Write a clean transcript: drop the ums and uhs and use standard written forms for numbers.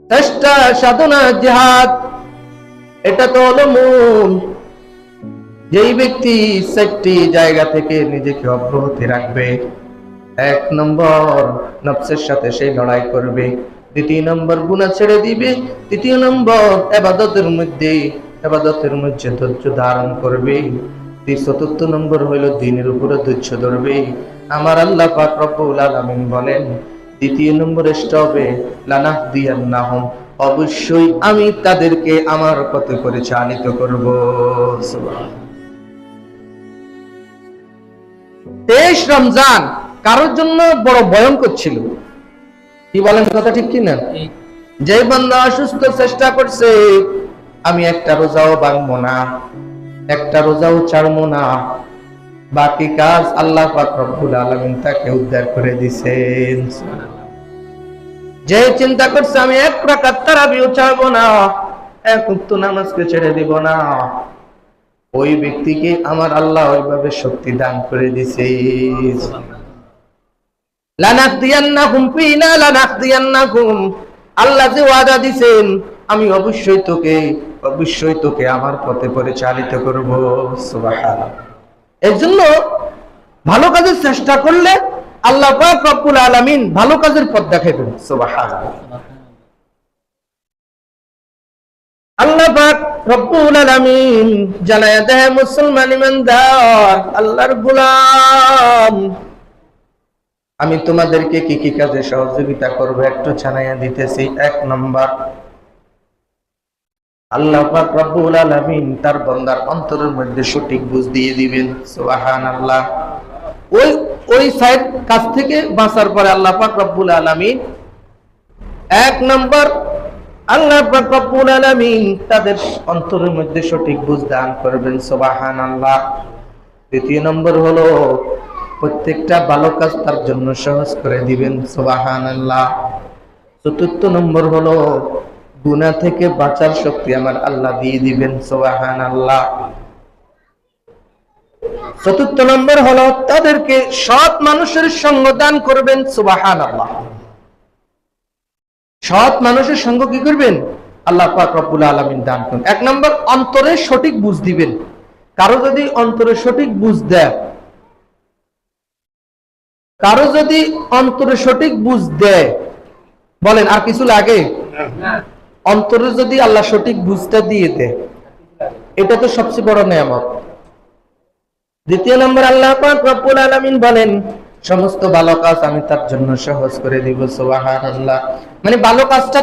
চেষ্টা, সাধনা, জিহাদ, এটা তো হলো মূল। যেই ব্যক্তি 4টি জায়গা থেকে নিজেকে অব্যাহতি রাখবে, 1 নম্বর নফসের সাথে সেই লড়াই করবে, 2 নম্বর গুনাহ ছেড়ে দিবে, 3 নম্বর ইবাদতের মধ্যে ধৈর্য ধারণ করবে, 4th নম্বর হইল দ্বীনের উপরে ধৈর্য ধরবে। আমার আল্লাহ পাক রব্বুল আলামিন বলেন 2 নম্বর স্টপে লানাহদিয়ান্নাহুম, অবশ্যই আমি তাদেরকে আমার পথে পরিচালিত করব। সুবহানাল্লাহ। 23 রমজান কারোর জন্য বড় ভয়ঙ্কর ছিল। কি বলেন, কথা ঠিক কি না? যে বান্দা অসুস্থ চেষ্টা করছে, আমি একটা রোজাও ভাঙবো না, একটা রোজাও ছাড়বো না, বাকি কাজ আল্লাহ পাক রব্বুল আলামিন তাকে উদ্ধার করে দিয়েছেন। যে চিন্তা করছে আমি 1 রাকাত তারাবিও ছাড়বো না, 1 ওয়াক্ত নামাজকে ছেড়ে দিব না, ওই ব্যক্তিকে আমার আল্লাহ ওইভাবে শক্তি দান করে দিয়েছে। লানাহদিয়ান্নাহুম ফিনা লানাহদিয়ান্নাহুম, আল্লাহ যে ওয়াদা দিবেন আমি অবশ্যই তোকে আমার পথে পরিচালিত করব। সুবহানাল্লাহ। এজন্য ভালো কাজের চেষ্টা করলে আল্লাহ পাক রব্বুল আলামিন ভালো কাজের পথ দেখাবেন। সুবহানাল্লাহ। আল্লাহ পাক রব্বুল আলামিন জানায়া দেয় মুসলমান ইমানদার আল্লাহর গোলাম, আমি তোমাদেরকে কি কি কাজে সহযোগিতা করব একটু জানাইয়া দিতেছি। 1 নম্বর, আল্লাহ পাক রব্বুল আলামিন তার বান্দার অন্তরের মধ্যে সঠিক বুঝ দিয়ে দিবেন। সুবহানাল্লাহ। ওই সাইড কাজ থেকে বাঁচার পরে আল্লাহ পাক রব্বুল আলামিন 1 নম্বর আল্লাহ পাক রব্বুল আলামিন তাদের অন্তরের মধ্যে সঠিক বুঝ দান করবেন। সুবহানাল্লাহ। 2 নম্বর হলো প্রত্যেকটা ভালো কাজ তার জন্য সহজ করে দিবেন। সুবহানাল্লাহ। 4th নম্বর হলো গুনাহ থেকে বাঁচার শক্তি আমার আল্লাহ দিয়ে দিবেন। সুবহানাল্লাহ। 4th নম্বর হলো তাদেরকে সৎ মানুষের সঙ্গ দান করবেন। সুবহানাল্লাহ। সৎ মানুষের সঙ্গ কি করবেন? আল্লাহ পাক রব্বুল আলামিন দান করবেন। 1 নম্বর অন্তরে সঠিক বুঝ দিবেন। কারো যদি অন্তরে সঠিক বুঝ দেয়, বলেন আর কিছু লাগে? অন্তরে যদি আল্লাহ সঠিক বুঝটা দিয়ে দেয়, এটা তো সবচেয়ে বড় নেয়ামত। 2 নম্বর আল্লাহ পাক রব্বুল আলামিন বলেন সমস্ত ভালো কাজ আমি তার জন্য সহজ করে দিব। সুবহানাল্লাহ। মানে ভালো কাজটা